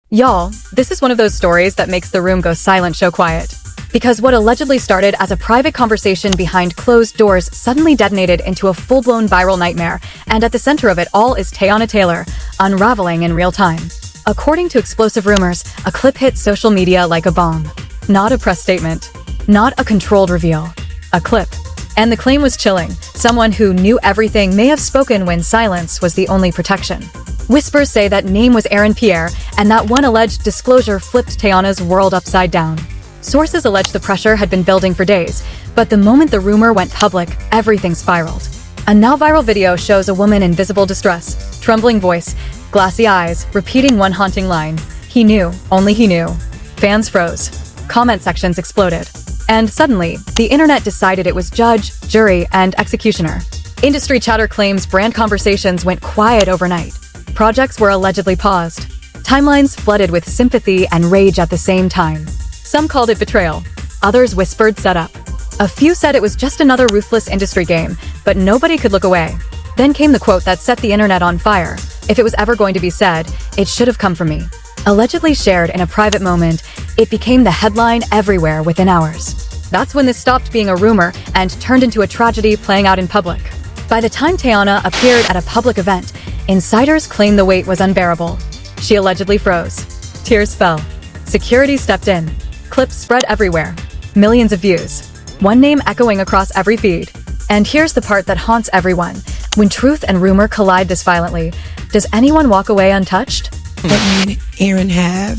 Y'all, this is one of those stories that makes the room go silent show quiet. Because what allegedly started as a private conversation behind closed doors suddenly detonated into a full-blown viral nightmare, and at the center of it all is Teyana Taylor, unraveling in real time. According to explosive rumors, a clip hit social media like a bomb. Not a press statement. Not a controlled reveal. A clip. And the claim was chilling. Someone who knew everything may have spoken when silence was the only protection. Whispers say that name was Pierre, and that one alleged disclosure flipped Teyana's world upside down. Sources allege the pressure had been building for days, but the moment the rumor went public, everything spiraled. A now viral video shows a woman in visible distress, trembling voice, glassy eyes, repeating one haunting line. He knew, only he knew. Fans froze. Comment sections exploded. And suddenly, the internet decided it was judge, jury, and executioner. Industry chatter claims brand conversations went quiet overnight. Projects were allegedly paused. Timelines flooded with sympathy and rage at the same time. Some called it betrayal. Others whispered setup. A few said it was just another ruthless industry game, but nobody could look away. Then came the quote that set the internet on fire. If it was ever going to be said, it should have come from me. Allegedly shared in a private moment, it became the headline everywhere within hours. That's when this stopped being a rumor and turned into a tragedy playing out in public. By the time Teyana appeared at a public event, insiders claimed the wait was unbearable. She allegedly froze. Tears fell. Security stepped in. Clips spread everywhere. Millions of views. One name echoing across every feed. And here's the part that haunts everyone. When truth and rumor collide this violently, does anyone walk away untouched? What me and Aaron have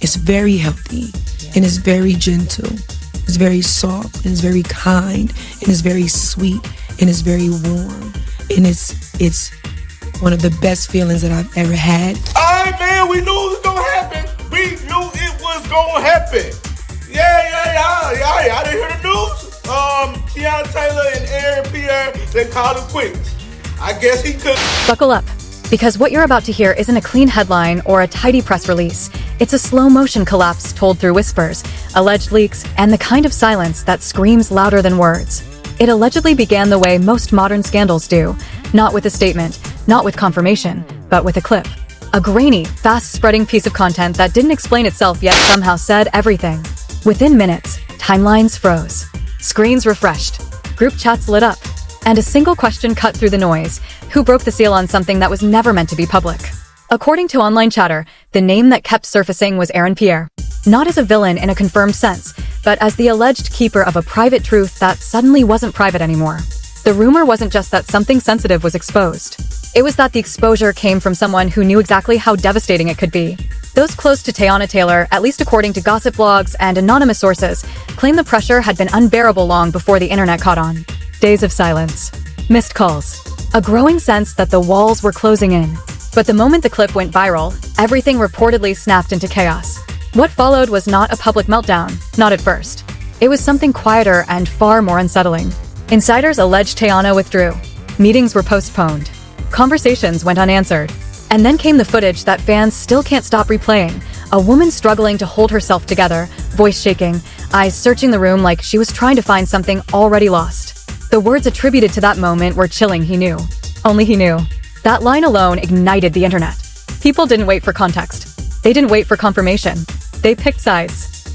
is very healthy and is very gentle. It's very soft and it's very kind and it's very sweet and it's very warm. And it's one of the best feelings that I've ever had. All right, man, we knew it was gonna happen. We knew it was gonna happen. Yeah. I didn't hear the news. Teyana Taylor and Pierre, they called it quits. I guess he could. Buckle up, because what you're about to hear isn't a clean headline or a tidy press release. It's a slow-motion collapse told through whispers, alleged leaks, and the kind of silence that screams louder than words. It allegedly began the way most modern scandals do, not with a statement, not with confirmation, but with a clip. A grainy, fast-spreading piece of content that didn't explain itself yet somehow said everything. Within minutes, timelines froze. Screens refreshed. Group chats lit up. And a single question cut through the noise. Who broke the seal on something that was never meant to be public? According to online chatter, the name that kept surfacing was Pierre. Not as a villain in a confirmed sense, but as the alleged keeper of a private truth that suddenly wasn't private anymore. The rumor wasn't just that something sensitive was exposed. It was that the exposure came from someone who knew exactly how devastating it could be. Those close to Teyana Taylor, at least according to gossip blogs and anonymous sources, claim the pressure had been unbearable long before the internet caught on. Days of silence. Missed calls. A growing sense that the walls were closing in. But the moment the clip went viral, everything reportedly snapped into chaos. What followed was not a public meltdown, not at first. It was something quieter and far more unsettling. Insiders alleged Teyana withdrew. Meetings were postponed. Conversations went unanswered. And then came the footage that fans still can't stop replaying. A woman struggling to hold herself together, voice shaking, eyes searching the room like she was trying to find something already lost. The words attributed to that moment were chilling, he knew. Only he knew. That line alone ignited the internet. People didn't wait for context. They didn't wait for confirmation. They picked sides.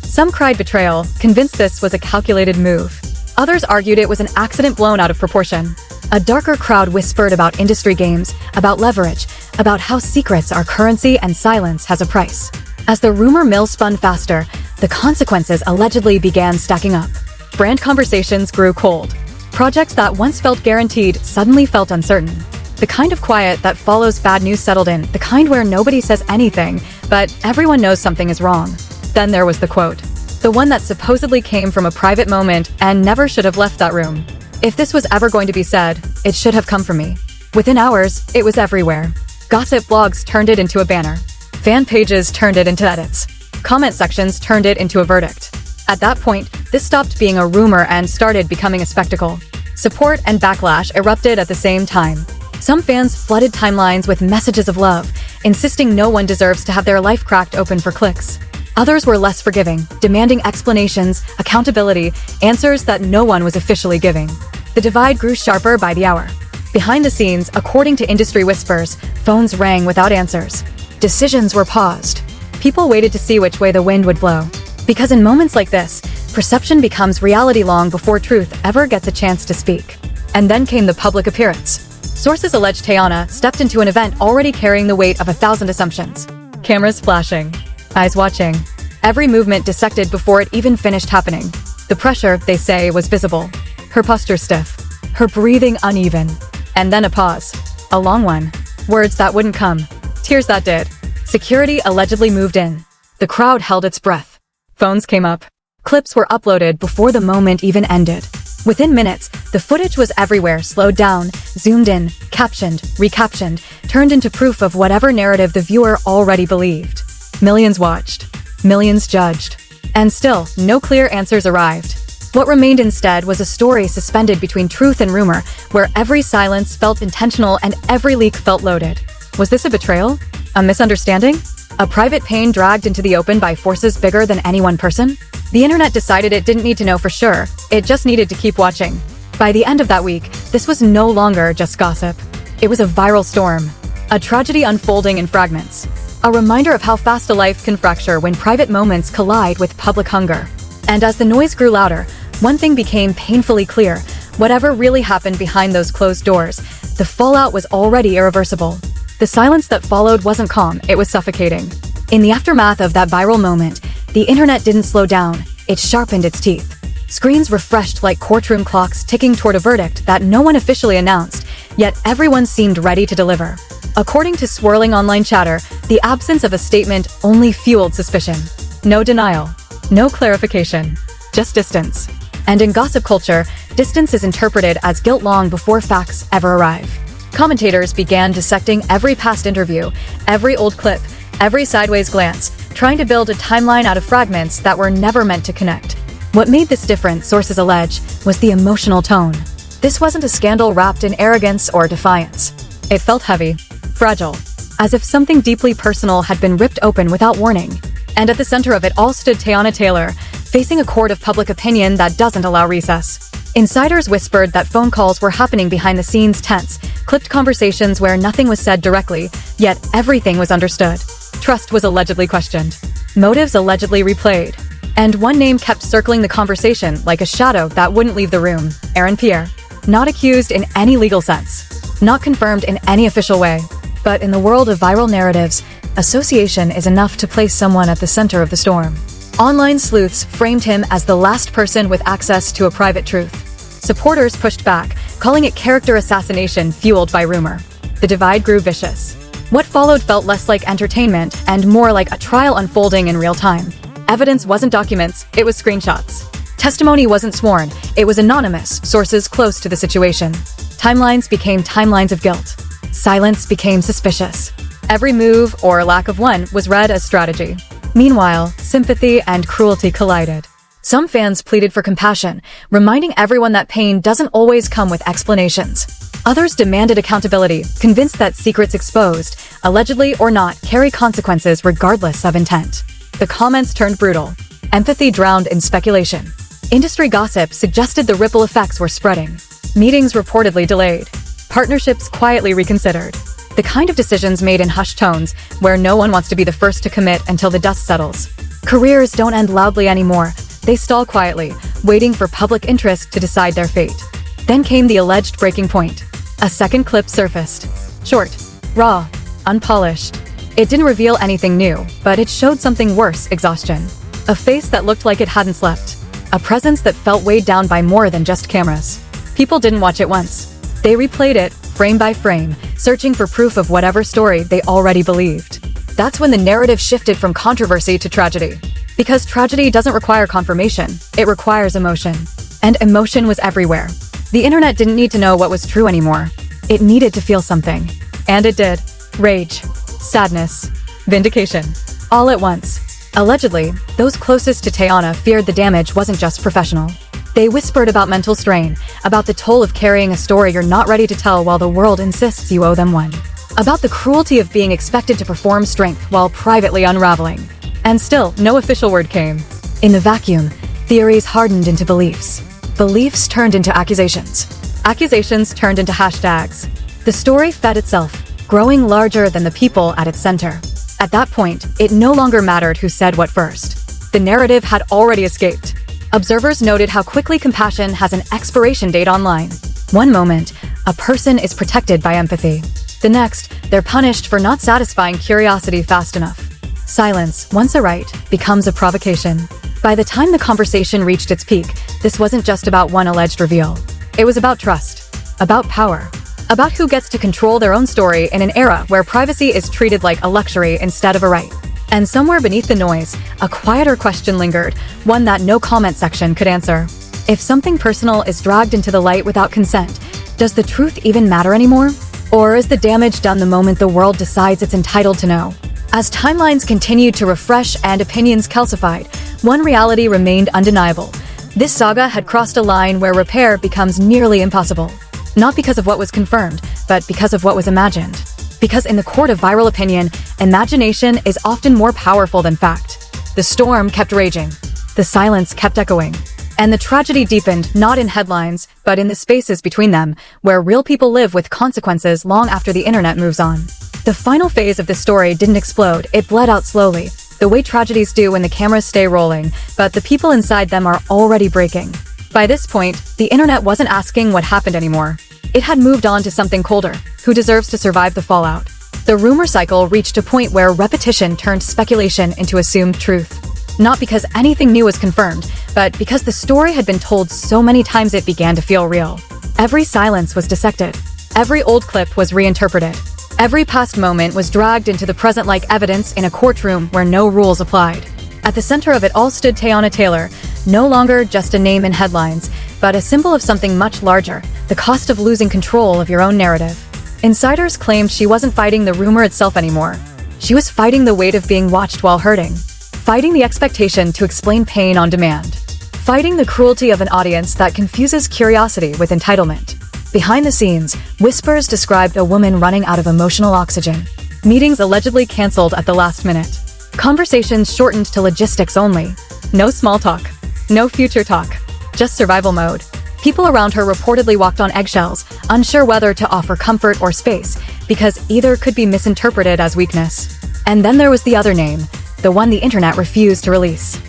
Some cried betrayal, convinced this was a calculated move. Others argued it was an accident blown out of proportion. A darker crowd whispered about industry games, about leverage, about how secrets are currency and silence has a price. As the rumor mill spun faster, the consequences allegedly began stacking up. Brand conversations grew cold. Projects that once felt guaranteed suddenly felt uncertain. The kind of quiet that follows bad news settled in, the kind where nobody says anything, but everyone knows something is wrong. Then there was the quote. The one that supposedly came from a private moment and never should have left that room. If this was ever going to be said, it should have come from me. Within hours, it was everywhere. Gossip blogs turned it into a banner. Fan pages turned it into edits. Comment sections turned it into a verdict. At that point, this stopped being a rumor and started becoming a spectacle. Support and backlash erupted at the same time. Some fans flooded timelines with messages of love, insisting no one deserves to have their life cracked open for clicks. Others were less forgiving, demanding explanations, accountability, answers that no one was officially giving. The divide grew sharper by the hour. Behind the scenes, according to industry whispers, phones rang without answers. Decisions were paused. People waited to see which way the wind would blow. Because in moments like this, perception becomes reality long before truth ever gets a chance to speak. And then came the public appearance. Sources allege Teyana stepped into an event already carrying the weight of 1,000 assumptions. Cameras flashing, eyes watching, every movement dissected before it even finished happening. The pressure, they say, was visible. Her posture stiff, her breathing uneven. And then a pause. A long one. Words that wouldn't come. Tears that did. Security allegedly moved in. The crowd held its breath. Phones came up. Clips were uploaded before the moment even ended. Within minutes, the footage was everywhere, slowed down, zoomed in, captioned, recaptioned, turned into proof of whatever narrative the viewer already believed. Millions watched. Millions judged. And still, no clear answers arrived. What remained instead was a story suspended between truth and rumor, where every silence felt intentional and every leak felt loaded. Was this a betrayal? A misunderstanding? A private pain dragged into the open by forces bigger than any one person? The internet decided it didn't need to know for sure, it just needed to keep watching. By the end of that week, this was no longer just gossip. It was a viral storm. A tragedy unfolding in fragments. A reminder of how fast a life can fracture when private moments collide with public hunger. And as the noise grew louder, one thing became painfully clear. Whatever really happened behind those closed doors, the fallout was already irreversible. The silence that followed wasn't calm, it was suffocating. In the aftermath of that viral moment, the internet didn't slow down, it sharpened its teeth. Screens refreshed like courtroom clocks ticking toward a verdict that no one officially announced, yet everyone seemed ready to deliver. According to swirling online chatter, the absence of a statement only fueled suspicion. No denial, no clarification, just distance. And in gossip culture, distance is interpreted as guilt long before facts ever arrive. Commentators began dissecting every past interview, every old clip, every sideways glance, trying to build a timeline out of fragments that were never meant to connect. What made this different, sources allege, was the emotional tone. This wasn't a scandal wrapped in arrogance or defiance. It felt heavy, fragile, as if something deeply personal had been ripped open without warning. And at the center of it all stood Teyana Taylor, facing a court of public opinion that doesn't allow recess. Insiders whispered that phone calls were happening behind the scenes, tense, clipped conversations where nothing was said directly, yet everything was understood. Trust was allegedly questioned. Motives allegedly replayed. And one name kept circling the conversation like a shadow that wouldn't leave the room: Pierre. Not accused in any legal sense. Not confirmed in any official way. But in the world of viral narratives, association is enough to place someone at the center of the storm. Online sleuths framed him as the last person with access to a private truth. Supporters pushed back, calling it character assassination fueled by rumor. The divide grew vicious. What followed felt less like entertainment and more like a trial unfolding in real time. Evidence wasn't documents, it was screenshots. Testimony wasn't sworn, it was anonymous, sources close to the situation. Timelines became timelines of guilt. Silence became suspicious. Every move, or lack of one, was read as strategy. Meanwhile, sympathy and cruelty collided. Some fans pleaded for compassion, reminding everyone that pain doesn't always come with explanations. Others demanded accountability, convinced that secrets exposed, allegedly or not, carry consequences regardless of intent. The comments turned brutal. Empathy drowned in speculation. Industry gossip suggested the ripple effects were spreading. Meetings reportedly delayed. Partnerships quietly reconsidered. The kind of decisions made in hushed tones, where no one wants to be the first to commit until the dust settles. Careers don't end loudly anymore. They stall quietly, waiting for public interest to decide their fate. Then came the alleged breaking point. A second clip surfaced. Short, raw, unpolished. It didn't reveal anything new, but it showed something worse: exhaustion. A face that looked like it hadn't slept. A presence that felt weighed down by more than just cameras. People didn't watch it once. They replayed it, frame by frame, searching for proof of whatever story they already believed. That's when the narrative shifted from controversy to tragedy. Because tragedy doesn't require confirmation, it requires emotion. And emotion was everywhere. The internet didn't need to know what was true anymore. It needed to feel something. And it did. Rage, sadness, vindication, all at once. Allegedly, those closest to Teyana feared the damage wasn't just professional. They whispered about mental strain, about the toll of carrying a story you're not ready to tell while the world insists you owe them one. About the cruelty of being expected to perform strength while privately unraveling. And still, no official word came. In the vacuum, theories hardened into beliefs. Beliefs turned into accusations. Accusations turned into hashtags. The story fed itself, growing larger than the people at its center. At that point, it no longer mattered who said what first. The narrative had already escaped. Observers noted how quickly compassion has an expiration date online. One moment, a person is protected by empathy. The next, they're punished for not satisfying curiosity fast enough. Silence, once a right, becomes a provocation. By the time the conversation reached its peak, this wasn't just about one alleged reveal. It was about trust, about power, about who gets to control their own story in an era where privacy is treated like a luxury instead of a right. And somewhere beneath the noise, a quieter question lingered, one that no comment section could answer. If something personal is dragged into the light without consent, does the truth even matter anymore? Or is the damage done the moment the world decides it's entitled to know? As timelines continued to refresh and opinions calcified, one reality remained undeniable. This saga had crossed a line where repair becomes nearly impossible. Not because of what was confirmed, but because of what was imagined. Because in the court of viral opinion, imagination is often more powerful than fact. The storm kept raging. The silence kept echoing. And the tragedy deepened not in headlines, but in the spaces between them, where real people live with consequences long after the internet moves on. The final phase of the story didn't explode, it bled out slowly, the way tragedies do when the cameras stay rolling, but the people inside them are already breaking. By this point, the internet wasn't asking what happened anymore. It had moved on to something colder. Who deserves to survive the fallout? The rumor cycle reached a point where repetition turned speculation into assumed truth. Not because anything new was confirmed, but because the story had been told so many times it began to feel real. Every silence was dissected. Every old clip was reinterpreted. Every past moment was dragged into the present like evidence in a courtroom where no rules applied. At the center of it all stood Teyana Taylor, no longer just a name in headlines, but a symbol of something much larger, the cost of losing control of your own narrative. Insiders claimed she wasn't fighting the rumor itself anymore. She was fighting the weight of being watched while hurting. Fighting the expectation to explain pain on demand. Fighting the cruelty of an audience that confuses curiosity with entitlement. Behind the scenes, whispers described a woman running out of emotional oxygen. Meetings allegedly canceled at the last minute. Conversations shortened to logistics only. No small talk. No future talk. Just survival mode. People around her reportedly walked on eggshells, unsure whether to offer comfort or space, because either could be misinterpreted as weakness. And then there was the other name, the one the internet refused to release.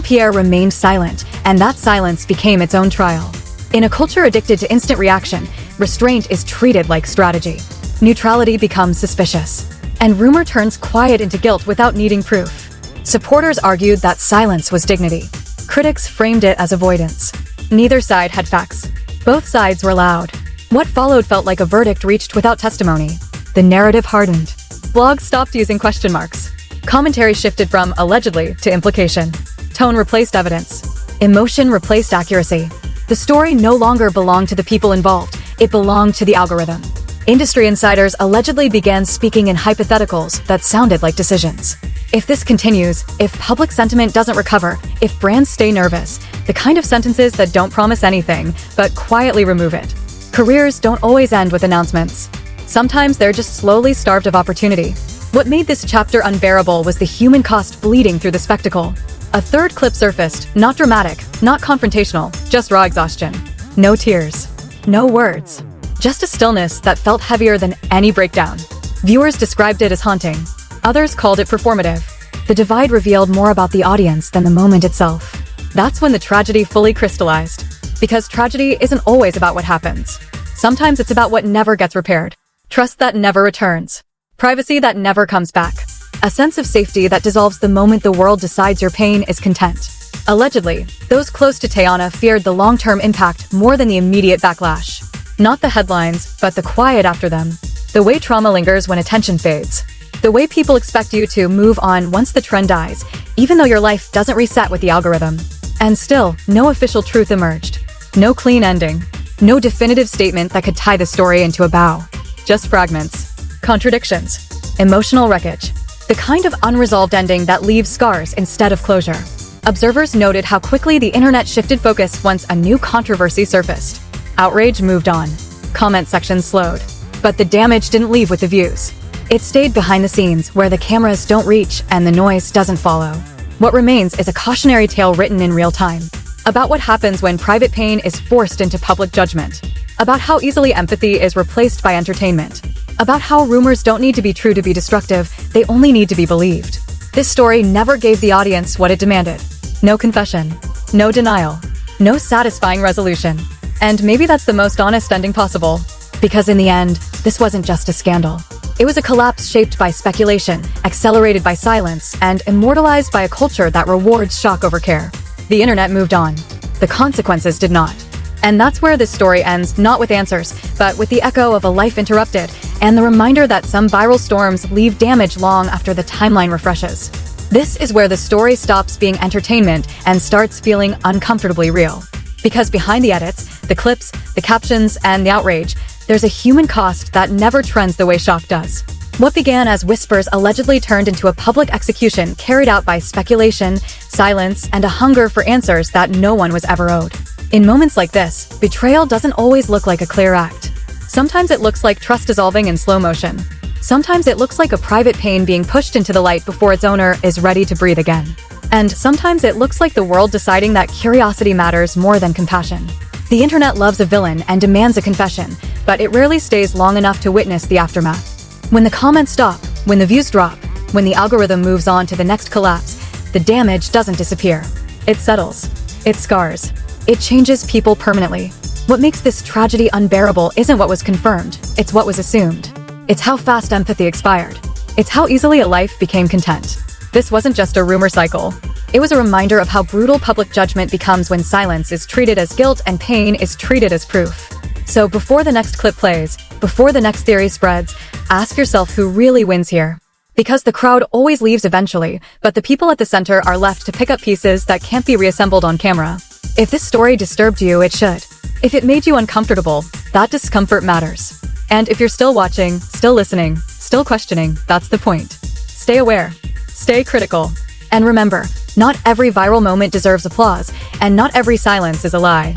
Pierre remained silent, and that silence became its own trial. In a culture addicted to instant reaction, restraint is treated like strategy. Neutrality becomes suspicious. And rumor turns quiet into guilt without needing proof. Supporters argued that silence was dignity. Critics framed it as avoidance. Neither side had facts. Both sides were loud. What followed felt like a verdict reached without testimony. The narrative hardened. Blogs stopped using question marks. Commentary shifted from allegedly to implication. Tone replaced evidence. Emotion replaced accuracy. The story no longer belonged to the people involved. It belonged to the algorithm. Industry insiders allegedly began speaking in hypotheticals that sounded like decisions. If this continues, if public sentiment doesn't recover, if brands stay nervous, the kind of sentences that don't promise anything, but quietly remove it. Careers don't always end with announcements. Sometimes they're just slowly starved of opportunity. What made this chapter unbearable was the human cost bleeding through the spectacle. A third clip surfaced, not dramatic, not confrontational, just raw exhaustion. No tears. No words. Just a stillness that felt heavier than any breakdown. Viewers described it as haunting. Others called it performative. The divide revealed more about the audience than the moment itself. That's when the tragedy fully crystallized. Because tragedy isn't always about what happens. Sometimes it's about what never gets repaired. Trust that never returns. Privacy that never comes back. A sense of safety that dissolves the moment the world decides your pain is content. Allegedly, those close to Teyana feared the long-term impact more than the immediate backlash. Not the headlines, but the quiet after them. The way trauma lingers when attention fades. The way people expect you to move on once the trend dies, even though your life doesn't reset with the algorithm. And still, no official truth emerged. No clean ending. No definitive statement that could tie the story into a bow. Just fragments. Contradictions. Emotional wreckage. The kind of unresolved ending that leaves scars instead of closure. Observers noted how quickly the internet shifted focus once a new controversy surfaced. Outrage moved on. Comment sections slowed. But the damage didn't leave with the views. It stayed behind the scenes, where the cameras don't reach and the noise doesn't follow. What remains is a cautionary tale written in real time. About what happens when private pain is forced into public judgment. About how easily empathy is replaced by entertainment. about how rumors don't need to be true to be destructive, they only need to be believed. This story never gave the audience what it demanded. No confession, no denial, no satisfying resolution. And maybe that's the most honest ending possible. Because in the end, this wasn't just a scandal. It was a collapse shaped by speculation, accelerated by silence, and immortalized by a culture that rewards shock over care. The internet moved on. The consequences did not. And that's where this story ends, not with answers, but with the echo of a life interrupted, and the reminder that some viral storms leave damage long after the timeline refreshes. This is where the story stops being entertainment and starts feeling uncomfortably real. Because behind the edits, the clips, the captions, and the outrage, there's a human cost that never trends the way shock does. What began as whispers allegedly turned into a public execution carried out by speculation, silence, and a hunger for answers that no one was ever owed. In moments like this, betrayal doesn't always look like a clear act. Sometimes it looks like trust dissolving in slow motion. Sometimes it looks like a private pain being pushed into the light before its owner is ready to breathe again. And sometimes it looks like the world deciding that curiosity matters more than compassion. The internet loves a villain and demands a confession, but it rarely stays long enough to witness the aftermath. When the comments stop, when the views drop, when the algorithm moves on to the next collapse, the damage doesn't disappear. It settles. It scars. It changes people permanently. What makes this tragedy unbearable isn't what was confirmed, it's what was assumed. It's how fast empathy expired. It's how easily a life became content. This wasn't just a rumor cycle. It was a reminder of how brutal public judgment becomes when silence is treated as guilt and pain is treated as proof. So before the next clip plays, before the next theory spreads, ask yourself who really wins here. Because the crowd always leaves eventually, but the people at the center are left to pick up pieces that can't be reassembled on camera. If this story disturbed you, it should. If it made you uncomfortable, that discomfort matters. And if you're still watching, still listening, still questioning, that's the point. Stay aware. Stay critical. And remember, not every viral moment deserves applause, and not every silence is a lie.